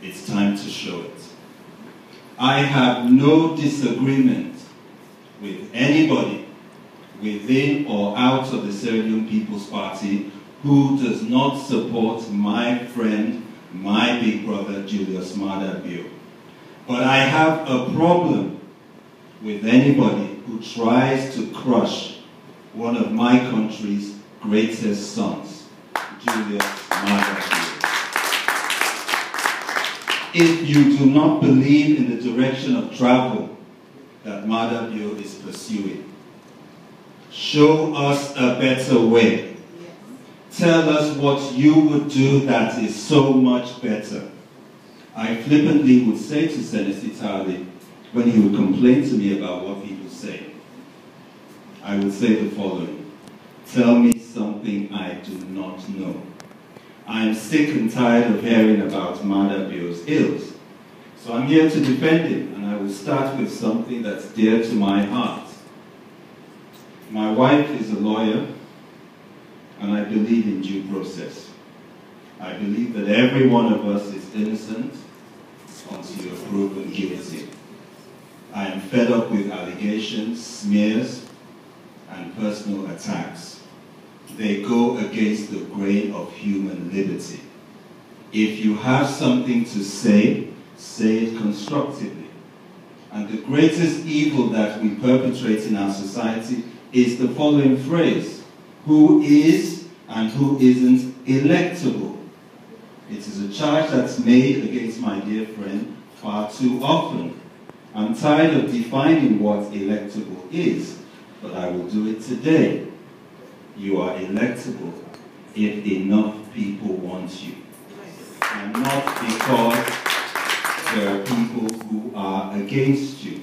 It's time to show it. I have no disagreement with anybody within or out of the Sierra Leone People's Party who does not support my friend, my big brother, Julius Maada Bio. But I have a problem with anybody who tries to crush one of my country's greatest sons, Julius Maada Bio. If you do not believe in the direction of travel that Maada Bio is pursuing, show us a better way. Tell us what you would do that is so much better. I flippantly would say to Senator Itali, when he would complain to me about what people say, I would say the following: tell me something I do not know. I am sick and tired of hearing about Maada Bio's ills. So I'm here to defend him, and I will start with something that's dear to my heart. My wife is a lawyer, and I believe in due process. I believe that every one of us is innocent until you are proven guilty. I am fed up with allegations, smears, and personal attacks. They go against the grain of human liberty. If you have something to say, say it constructively. And the greatest evil that we perpetrate in our society is the following phrase: who is and who isn't electable. It is a charge that's made against my dear friend far too often. I'm tired of defining what electable is, but I will do it today. You are electable if enough people want you, and not because there are people who are against you.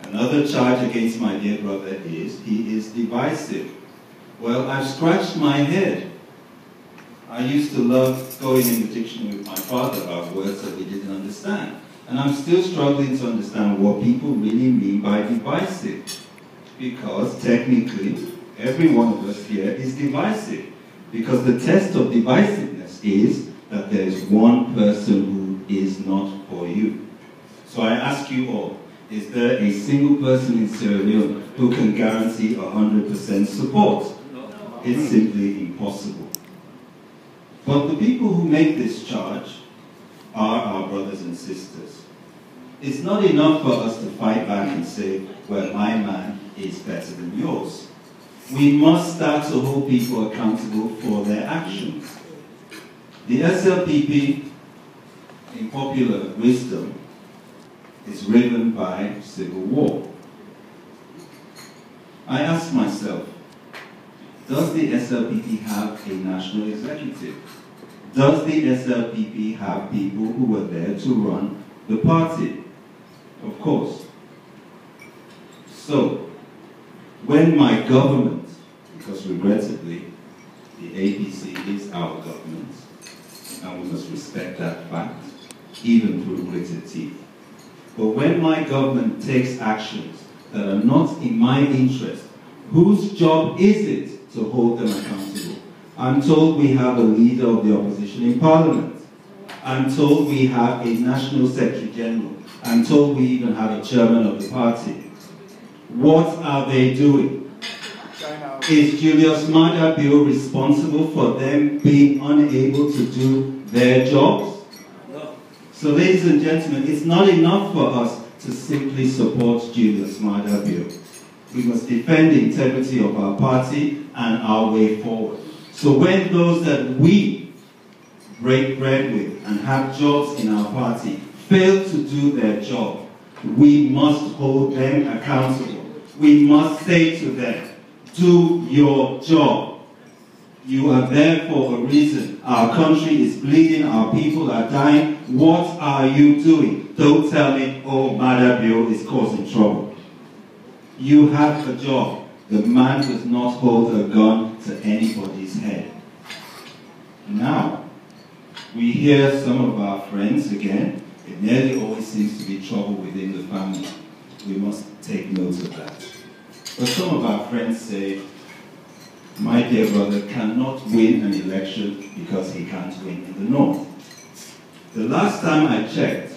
Another charge against my dear brother is he is divisive. Well, I've scratched my head. I used to love going in the dictionary with my father about words that we didn't understand. And I'm still struggling to understand what people really mean by divisive. Because technically, every one of us here is divisive. Because the test of divisiveness is that there is one person who is not for you. So I ask you all, is there a single person in Sierra Leone who can guarantee 100% support? It's simply impossible. But the people who make this charge are our brothers and sisters. It's not enough for us to fight back and say, well, my man is better than yours. We must start to hold people accountable for their actions. The SLPP, in popular wisdom, is riven by civil war. I ask myself, does the SLPP have a national executive? Does the SLPP have people who were there to run the party? Of course. So, when my government, because regrettably, the APC is our government, and we must respect that fact, even through gritted teeth. But when my government takes actions that are not in my interest, whose job is it to hold them accountable? I'm told we have a leader of the opposition in Parliament. I'm told we have a National Secretary General. I'm told we even have a chairman of the party. What are they doing? Is Julius Maada Bio responsible for them being unable to do their jobs? No. So ladies and gentlemen, it's not enough for us to simply support Julius Maada Bio. We must defend the integrity of our party and our way forward. So when those that we break bread with and have jobs in our party fail to do their job, we must hold them accountable. We must say to them, do your job. You are there for a reason. Our country is bleeding, our people are dying. What are you doing? Don't tell me, oh, Maada Bio is causing trouble. You have a job. The man does not hold a gun to anybody's head. Now, we hear some of our friends again. It nearly always seems to be trouble within the family. We must take note of that. But some of our friends say, my dear brother cannot win an election because he can't win in the north. The The last time I checked,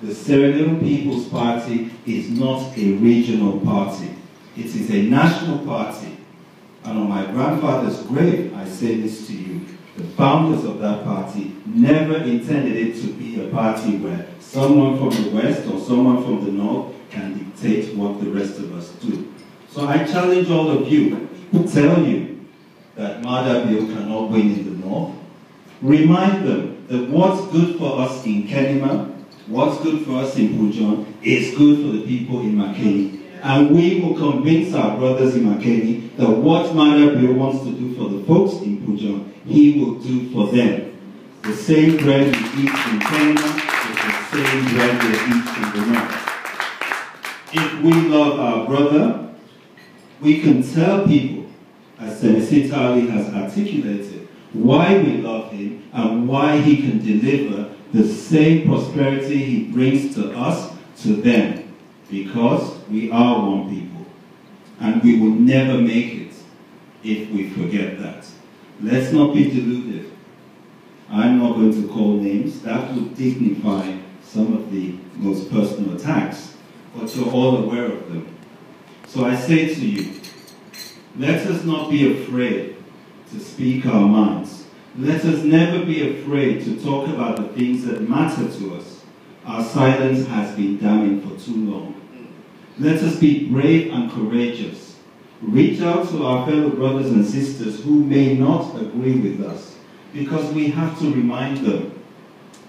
the Sierra Leone People's Party is not a regional party. It is a national party. And on my grandfather's grave, I say this to you, the founders of that party never intended it to be a party where someone from the West or someone from the North can dictate what the rest of us do. So I challenge all of you who tell you that Maada Bio cannot win in the North. Remind them that what's good for us in Kenema, what's good for us in Pujon, is good for the people in Makeni. And we will convince our brothers in Makeni that what Maada Bio wants to do for the folks in Pujon, he will do for them. The same bread we eat in Kenema is the same bread we eat in the North. If we love our brother, we can tell people, as Senator Ali has articulated, why we love him and why he can deliver the same prosperity he brings to us, to them. Because we are one people. And we will never make it if we forget that. Let's not be deluded. I'm not going to call names. That would dignify some of the most personal attacks. But you're all aware of them. So I say to you, let us not be afraid to speak our minds. Let us never be afraid to talk about the things that matter to us. Our silence has been damning for too long. Let us be brave and courageous. Reach out to our fellow brothers and sisters who may not agree with us, because we have to remind them.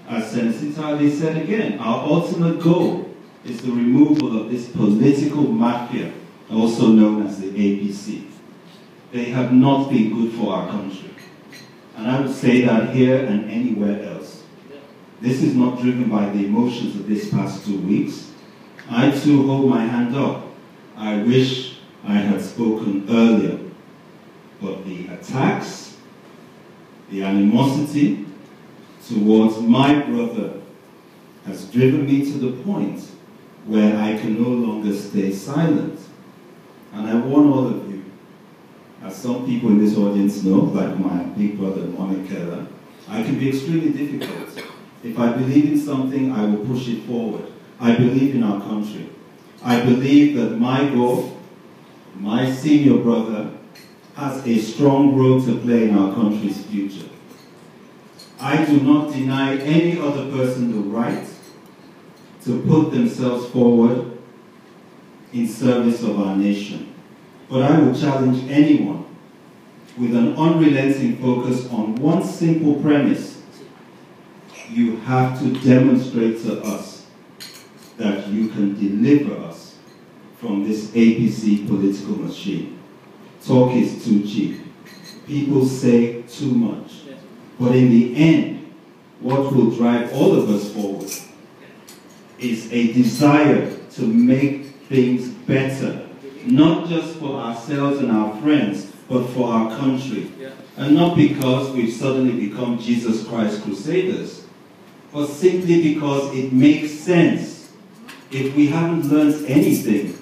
As Senator Ali said again, our ultimate goal is the removal of this political mafia, also known as the APC. They have not been good for our country. And I would say that here and anywhere else. This is not driven by the emotions of this past 2 weeks. I too hold my hand up. I wish I had spoken earlier. But the attacks, the animosity towards my brother has driven me to the point where I can no longer stay silent. And I warn all of you, as some people in this audience know, like my big brother Monica, I can be extremely difficult. If I believe in something, I will push it forward. I believe in our country. I believe that my God, my senior brother, has a strong role to play in our country's future. I do not deny any other person the right to put themselves forward in service of our nation. But I will challenge anyone with an unrelenting focus on one simple premise. You have to demonstrate to us that you can deliver us from this APC political machine. Talk is too cheap. People say too much. But in the end, what will drive all of us forward is a desire to make things better, not just for ourselves and our friends, but for our country. And not because we've suddenly become Jesus Christ crusaders, but simply because it makes sense. If we haven't learned anything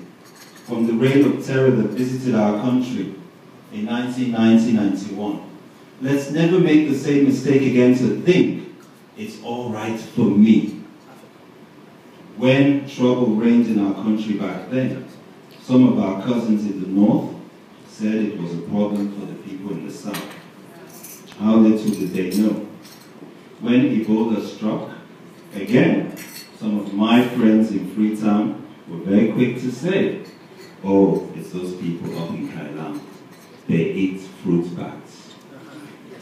from the reign of terror that visited our country in 1990-91, let's never make the same mistake again to think it's all right for me. When trouble reigned in our country back then, some of our cousins in the north said it was a problem for the people in the south. How little did they know. When Ebola struck, again, some of my friends in Freetown were very quick to say, oh, it's those people up in Qaeda. They eat fruit bats.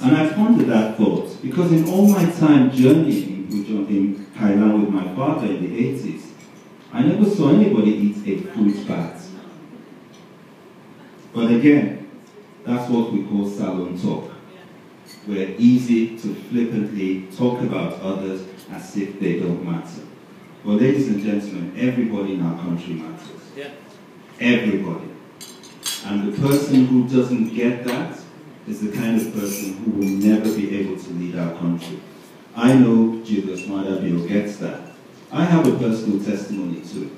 And I pondered that thought, because in all my time journeying in Qaeda with my father in the 80s, I never saw anybody eat a fruit bat. But again, that's what we call salon talk. We're easy to flippantly talk about others as if they don't matter. Well, ladies and gentlemen, everybody in our country matters. Yeah. Everybody. And the person who doesn't get that is the kind of person who will never be able to lead our country. I know Julius Maada Bio gets that. I have a personal testimony too.